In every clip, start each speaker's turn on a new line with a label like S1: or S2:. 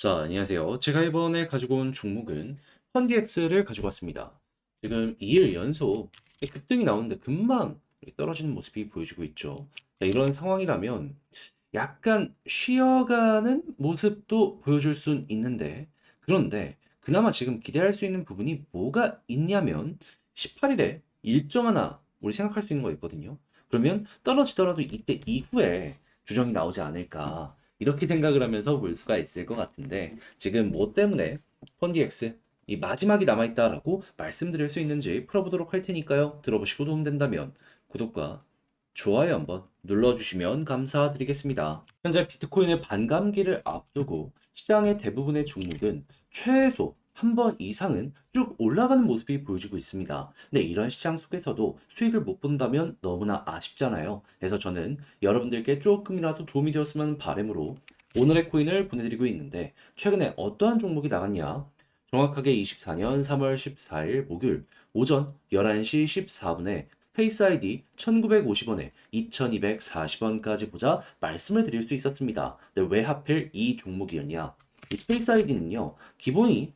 S1: 자, 안녕하세요. 제가 이번에 가지고 온 종목은 펀디엑스를 가지고 왔습니다. 지금 2일 연속 급등이 나오는데 금방 떨어지는 모습이 보여지고 있죠. 자, 이런 상황이라면 약간 쉬어가는 모습도 보여줄 순 있는데, 그런데 그나마 지금 기대할 수 있는 부분이 뭐가 있냐면 18일에 일정 하나 우리 생각할 수 있는 거 있거든요. 그러면 떨어지더라도 이때 이후에 조정이 나오지 않을까. 이렇게 생각을 하면서 볼 수가 있을 것 같은데 지금 뭐 때문에 펀디엑스 이 마지막이 남아있다라고 말씀드릴 수 있는지 풀어보도록 할 테니까요. 들어보시고 도움된다면 구독과 좋아요 한번 눌러주시면 감사드리겠습니다. 현재 비트코인의 반감기를 앞두고 시장의 대부분의 종목은 최소 한 번 이상은 쭉 올라가는 모습이 보여지고 있습니다. 근데 이런 시장 속에서도 수익을 못 본다면 너무나 아쉽잖아요. 그래서 저는 여러분들께 조금이라도 도움이 되었으면 하는 바람으로 오늘의 코인을 보내드리고 있는데 최근에 어떠한 종목이 나갔냐? 정확하게 24년 3월 14일 목요일 오전 11시 14분에 스페이스 아이디 1950원에 2240원까지 보자 말씀을 드릴 수 있었습니다. 근데 왜 하필 이 종목이었냐? 이 스페이스 아이디는요, 기본이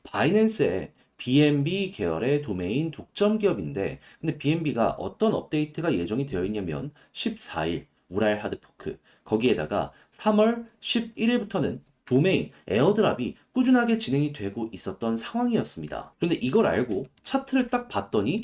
S1: 바이낸스의 BNB 계열의 도메인 독점 기업인데, 근데 BNB가 어떤 업데이트가 예정이 되어 있냐면 14일 우랄 하드 포크, 거기에다가 3월 11일부터는 도메인 에어드랍이 꾸준하게 진행이 되고 있었던 상황이었습니다. 그런데 이걸 알고 차트를 딱 봤더니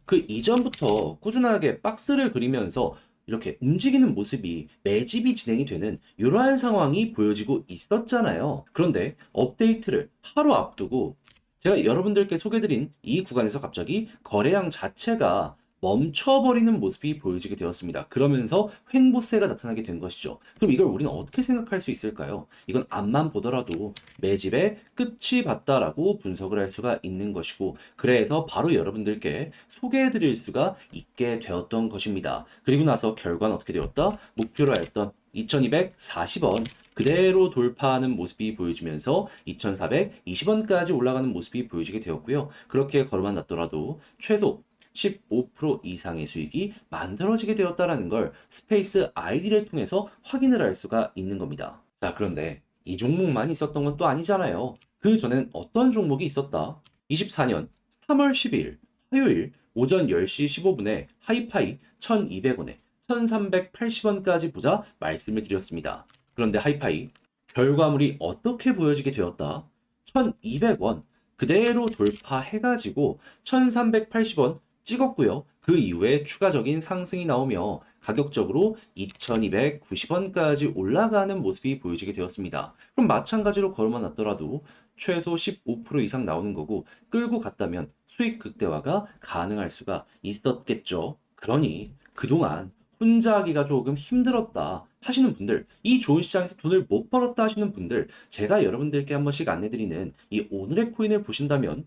S1: 그 이전부터 꾸준하게 박스를 그리면서 이렇게 움직이는 모습이 매집이 진행이 되는 이러한 상황이 보여지고 있었잖아요. 그런데 업데이트를 하루 앞두고 제가 여러분들께 소개드린 이 구간에서 갑자기 거래량 자체가 멈춰버리는 모습이 보여지게 되었습니다. 그러면서 횡보세가 나타나게 된 것이죠. 그럼 이걸 우리는 어떻게 생각할 수 있을까요? 이건 앞만 보더라도 매집의 끝이 봤다라고 분석을 할 수가 있는 것이고, 그래서 바로 여러분들께 소개해드릴 수가 있게 되었던 것입니다. 그리고 나서 결과는 어떻게 되었다? 목표로 했던 2240원 그대로 돌파하는 모습이 보여지면서 2420원까지 올라가는 모습이 보여지게 되었고요. 그렇게 걸어만 놨더라도 최소 15% 이상의 수익이 만들어지게 되었다라는 걸 스페이스 아이디를 통해서 확인을 할 수가 있는 겁니다. 자, 그런데 이 종목만 있었던 건 또 아니잖아요. 그 전엔 어떤 종목이 있었다? 24년 3월 12일 화요일 오전 10시 15분에 하이파이 1200원에 1380원까지 보자 말씀을 드렸습니다. 그런데 하이파이 결과물이 어떻게 보여지게 되었다? 1200원 그대로 돌파해가지고 1380원 찍었고요. 그 이후에 추가적인 상승이 나오며 가격적으로 2290원까지 올라가는 모습이 보여지게 되었습니다. 그럼 마찬가지로 걸어만 놨더라도 최소 15% 이상 나오는 거고 끌고 갔다면 수익 극대화가 가능할 수가 있었겠죠. 그러니 그동안 혼자 하기가 조금 힘들었다 하시는 분들, 이 좋은 시장에서 돈을 못 벌었다 하시는 분들, 제가 여러분들께 한 번씩 안내드리는 이 오늘의 코인을 보신다면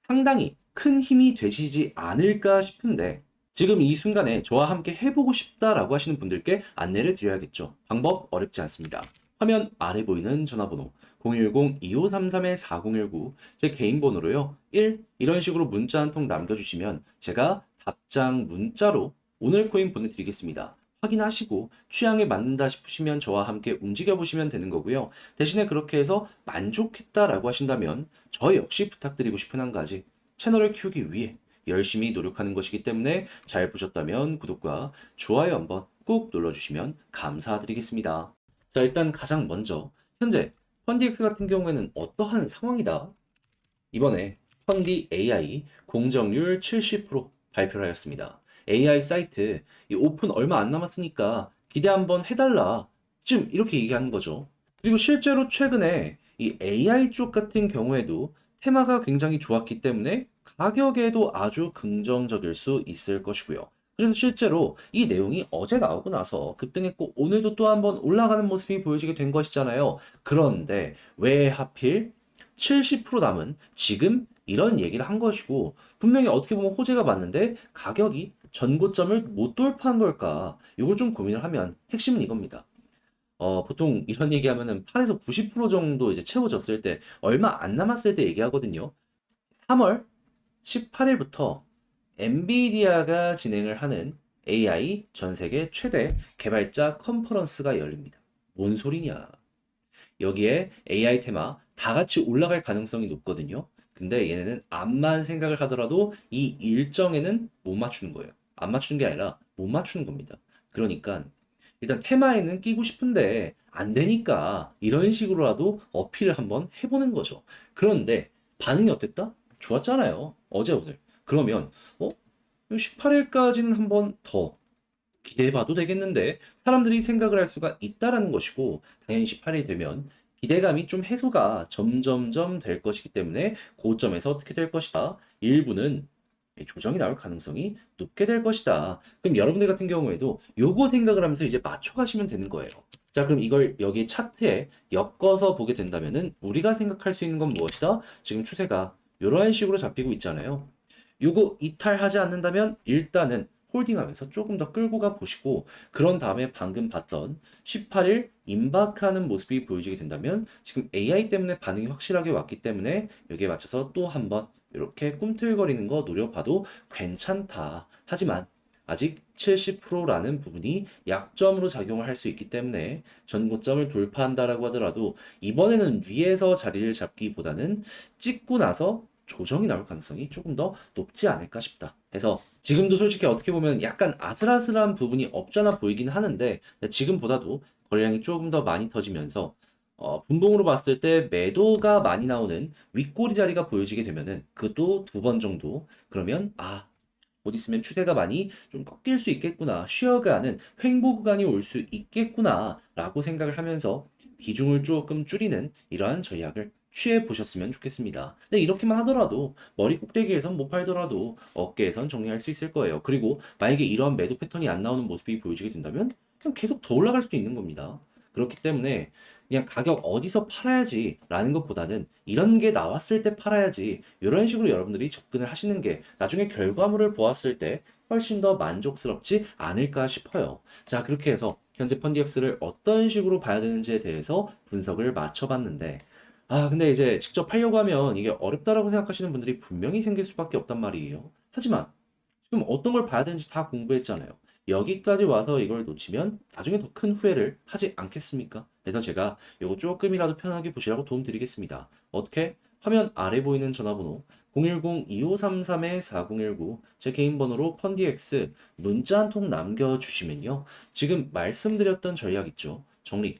S1: 상당히 큰 힘이 되시지 않을까 싶은데, 지금 이 순간에 저와 함께 해보고 싶다라고 하시는 분들께 안내를 드려야겠죠. 방법 어렵지 않습니다. 화면 아래 보이는 전화번호 010-2533-4019 제 개인 번호로요. 1 이런 식으로 문자 한 통 남겨주시면 제가 답장 문자로 오늘 코인 보내드리겠습니다. 확인하시고 취향에 맞는다 싶으시면 저와 함께 움직여 보시면 되는 거고요. 대신에 그렇게 해서 만족했다라고 하신다면 저 역시 부탁드리고 싶은 한 가지, 채널을 키우기 위해 열심히 노력하는 것이기 때문에 잘 보셨다면 구독과 좋아요 한번 꼭 눌러주시면 감사드리겠습니다. 자, 일단 가장 먼저 현재 펀디엑스 같은 경우에는 어떠한 상황이다? 이번에 펀디 AI 공정률 70% 발표를 하였습니다. AI 사이트 이 오픈 얼마 안 남았으니까 기대 한번 해달라. 지금 이렇게 얘기하는 거죠. 그리고 실제로 최근에 이 AI 쪽 같은 경우에도 테마가 굉장히 좋았기 때문에 가격에도 아주 긍정적일 수 있을 것이고요. 그래서 실제로 이 내용이 어제 나오고 나서 급등했고 오늘도 또 한번 올라가는 모습이 보여지게 된 것이잖아요. 그런데 왜 하필 70% 남은 지금 이런 얘기를 한 것이고, 분명히 어떻게 보면 호재가 맞는데 가격이 전고점을 못 돌파한 걸까? 이걸 좀 고민을 하면 핵심은 이겁니다. 보통 이런 얘기하면은 8에서 90% 정도 이제 채워졌을 때 얼마 안 남았을 때 얘기하거든요. 3월 18일부터 엔비디아가 진행을 하는 AI 전 세계 최대 개발자 컨퍼런스가 열립니다. 뭔 소리냐? 여기에 AI 테마 다 같이 올라갈 가능성이 높거든요. 근데 얘네는 암만 생각을 하더라도 이 일정에는 못 맞추는 거예요. 안 맞추는 게 아니라 못 맞추는 겁니다. 그러니까 일단 테마에는 끼고 싶은데 안 되니까 이런 식으로라도 어필을 한번 해보는 거죠. 그런데 반응이 어땠다? 좋았잖아요. 어제 오늘. 그러면 18일까지는 한번 더 기대해봐도 되겠는데 사람들이 생각을 할 수가 있다라는 것이고 당연히 18일 되면 기대감이 좀 해소가 점점점 될 것이기 때문에 고점에서 어떻게 될 것이다. 일부는 조정이 나올 가능성이 높게 될 것이다. 그럼 여러분들 같은 경우에도 요거 생각을 하면서 이제 맞춰가시면 되는 거예요. 자, 그럼 이걸 여기 차트에 엮어서 보게 된다면은 우리가 생각할 수 있는 건 무엇이다? 지금 추세가 이런 식으로 잡히고 있잖아요. 요거 이탈하지 않는다면 일단은 홀딩하면서 조금 더 끌고 가 보시고 그런 다음에 방금 봤던 18일 임박하는 모습이 보여지게 된다면 지금 AI 때문에 반응이 확실하게 왔기 때문에 여기에 맞춰서 또 한번 이렇게 꿈틀거리는 거 노려봐도 괜찮다. 하지만 아직 70%라는 부분이 약점으로 작용을 할 수 있기 때문에 전고점을 돌파한다라고 하더라도 이번에는 위에서 자리를 잡기보다는 찍고 나서 조정이 나올 가능성이 조금 더 높지 않을까 싶다. 그래서 지금도 솔직히 어떻게 보면 약간 아슬아슬한 부분이 없잖아 보이긴 하는데 지금보다도 거래량이 조금 더 많이 터지면서 분봉으로 봤을 때 매도가 많이 나오는 윗꼬리 자리가 보여지게 되면은 그것도 두 번 정도 그러면 곧 있으면 추세가 많이 좀 꺾일 수 있겠구나 쉬어가는 횡보 구간이 올 수 있겠구나 라고 생각을 하면서 비중을 조금 줄이는 이러한 전략을 취해 보셨으면 좋겠습니다. 근데 이렇게만 하더라도 머리 꼭대기에선 못 팔더라도 어깨에선 정리할 수 있을 거예요. 그리고 만약에 이런 매도 패턴이 안 나오는 모습이 보여지게 된다면 그냥 계속 더 올라갈 수도 있는 겁니다. 그렇기 때문에 그냥 가격 어디서 팔아야지라는 것보다는 이런 게 나왔을 때 팔아야지 이런 식으로 여러분들이 접근을 하시는 게 나중에 결과물을 보았을 때 훨씬 더 만족스럽지 않을까 싶어요. 자, 그렇게 해서 현재 펀디엑스를 어떤 식으로 봐야 되는지에 대해서 분석을 맞춰봤는데 근데 이제 직접 하려고 하면 이게 어렵다라고 생각하시는 분들이 분명히 생길 수밖에 없단 말이에요. 하지만 지금 어떤 걸 봐야 되는지 다 공부했잖아요. 여기까지 와서 이걸 놓치면 나중에 더 큰 후회를 하지 않겠습니까? 그래서 제가 이거 조금이라도 편하게 보시라고 도움 드리겠습니다. 어떻게? 화면 아래 보이는 전화번호 010-2533-4019 제 개인 번호로 펀디엑스 문자 한 통 남겨주시면요. 지금 말씀드렸던 전략 있죠. 정리,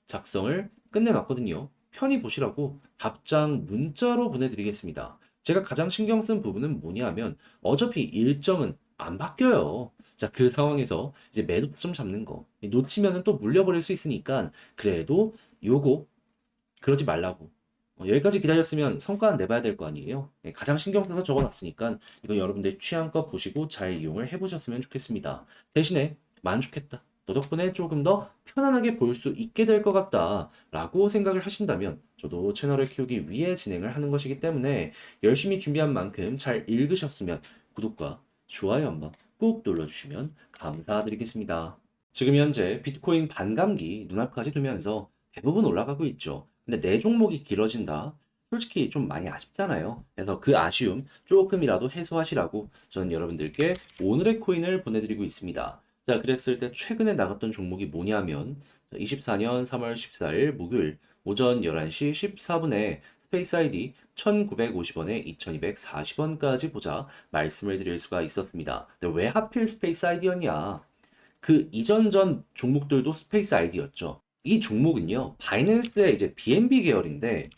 S1: 작성을 끝내놨거든요. 편히 보시라고 답장 문자로 보내드리겠습니다. 제가 가장 신경 쓴 부분은 뭐냐면 어차피 일정은 안 바뀌어요. 자, 그 상황에서 이제 매도점 잡는 거 놓치면은 또 물려버릴 수 있으니까 그래도 요거 그러지 말라고. 여기까지 기다렸으면 성과는 내봐야 될 거 아니에요. 가장 신경 써서 적어놨으니까 이거 여러분들 취향껏 보시고 잘 이용을 해보셨으면 좋겠습니다. 대신에 만족했다. 너 덕분에 조금 더 편안하게 볼 수 있게 될 것 같다 라고 생각을 하신다면 저도 채널을 키우기 위해 진행을 하는 것이기 때문에 열심히 준비한 만큼 잘 읽으셨으면 구독과 좋아요 한번 꼭 눌러주시면 감사드리겠습니다. 지금 현재 비트코인 반감기 눈앞까지 두면서 대부분 올라가고 있죠. 근데 내 종목이 길어진다? 솔직히 좀 많이 아쉽잖아요. 그래서 그 아쉬움 조금이라도 해소하시라고 저는 여러분들께 오늘의 코인을 보내드리고 있습니다. 자, 그랬을 때 최근에 나갔던 종목이 뭐냐면 24년 3월 14일 목요일 오전 11시 14분에 스페이스 아이디 1950원에 2240원까지 보자 말씀을 드릴 수가 있었습니다. 근데 왜 하필 스페이스 아이디였냐? 그 이전 전 종목들도 스페이스 아이디였죠. 이 종목은요, 바이낸스의 이제 BNB 계열인데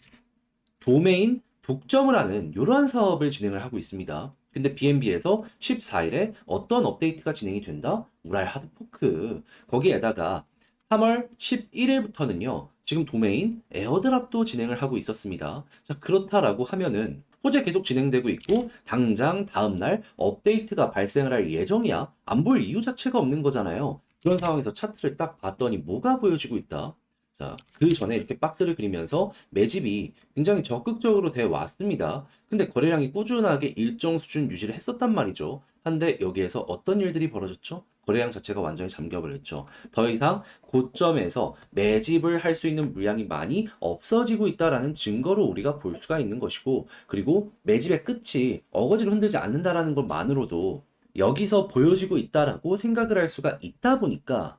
S1: 도메인 독점을 하는 이러한 사업을 진행을 하고 있습니다. 근데 BNB에서 14일에 어떤 업데이트가 진행이 된다? 우랄 하드포크. 거기에다가 3월 11일부터는요, 지금 도메인 에어드랍도 진행을 하고 있었습니다. 자, 그렇다라고 하면은 호재 계속 진행되고 있고 당장 다음날 업데이트가 발생을 할 예정이야. 안 볼 이유 자체가 없는 거잖아요. 그런 상황에서 차트를 딱 봤더니 뭐가 보여지고 있다? 자, 그 전에 이렇게 박스를 그리면서 매집이 굉장히 적극적으로 돼 왔습니다. 근데 거래량이 꾸준하게 일정 수준 유지를 했었단 말이죠. 한데 여기에서 어떤 일들이 벌어졌죠? 거래량 자체가 완전히 잠겨버렸죠. 더 이상 고점에서 매집을 할 수 있는 물량이 많이 없어지고 있다라는 증거로 우리가 볼 수가 있는 것이고, 그리고 매집의 끝이 어거지로 흔들지 않는다라는 것만으로도 여기서 보여지고 있다라고 생각을 할 수가 있다 보니까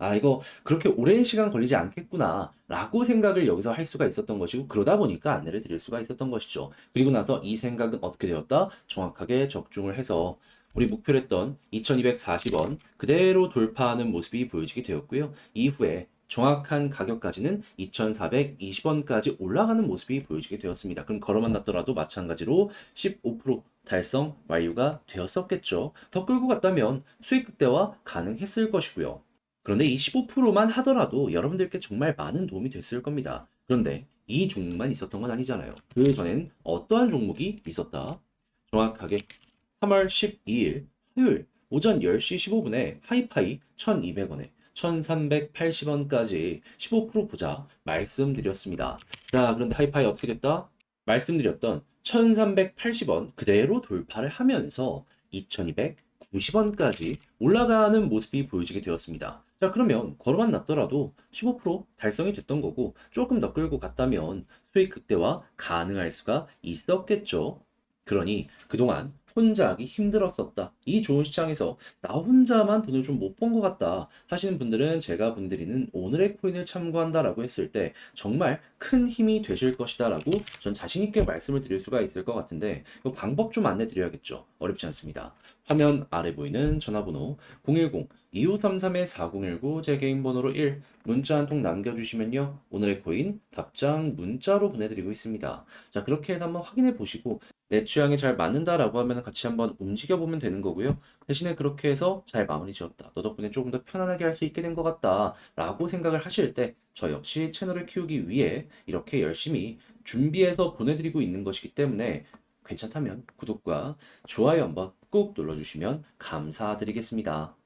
S1: 아, 이거 그렇게 오랜 시간 걸리지 않겠구나 라고 생각을 여기서 할 수가 있었던 것이고, 그러다 보니까 안내를 드릴 수가 있었던 것이죠. 그리고 나서 이 생각은 어떻게 되었다? 정확하게 적중을 해서 우리 목표로 했던 2240원 그대로 돌파하는 모습이 보여지게 되었고요. 이후에 정확한 가격까지는 2420원까지 올라가는 모습이 보여지게 되었습니다. 그럼 걸어만 놨더라도 마찬가지로 15% 달성 완료가 되었었겠죠. 더 끌고 갔다면 수익 극대화 가능했을 것이고요. 그런데 이 15%만 하더라도 여러분들께 정말 많은 도움이 됐을 겁니다. 그런데 이 종목만 있었던 건 아니잖아요. 그 전엔 어떠한 종목이 있었다? 정확하게 3월 12일 화요일 오전 10시 15분에 하이파이 1200원에 1380원까지 15% 보자 말씀드렸습니다. 자, 그런데 하이파이 어떻게 됐다? 말씀드렸던 1380원 그대로 돌파를 하면서 2290원까지 올라가는 모습이 보여지게 되었습니다. 자, 그러면 걸어만 놨더라도 15% 달성이 됐던 거고 조금 더 끌고 갔다면 수익 극대화 가능할 수가 있었겠죠. 그러니 그동안 혼자 하기 힘들었었다. 이 좋은 시장에서 나 혼자만 돈을 좀 못 번 것 같다 하시는 분들은 제가 본드리는 오늘의 코인을 참고한다라고 했을 때 정말 큰 힘이 되실 것이다라고 전 자신 있게 말씀을 드릴 수가 있을 것 같은데 이 방법 좀 안내 드려야겠죠. 어렵지 않습니다. 화면 아래 보이는 전화번호 010-2533-4019 제 개인 번호로 1 문자 한 통 남겨주시면요. 오늘의 코인 답장 문자로 보내드리고 있습니다. 자, 그렇게 해서 한번 확인해 보시고 내 취향에 잘 맞는다라고 하면 같이 한번 움직여 보면 되는 거고요. 대신에 그렇게 해서 잘 마무리 지었다. 너 덕분에 조금 더 편안하게 할 수 있게 된 것 같다. 라고 생각을 하실 때 저 역시 채널을 키우기 위해 이렇게 열심히 준비해서 보내드리고 있는 것이기 때문에 괜찮다면 구독과 좋아요 한번 꼭 눌러주시면 감사드리겠습니다.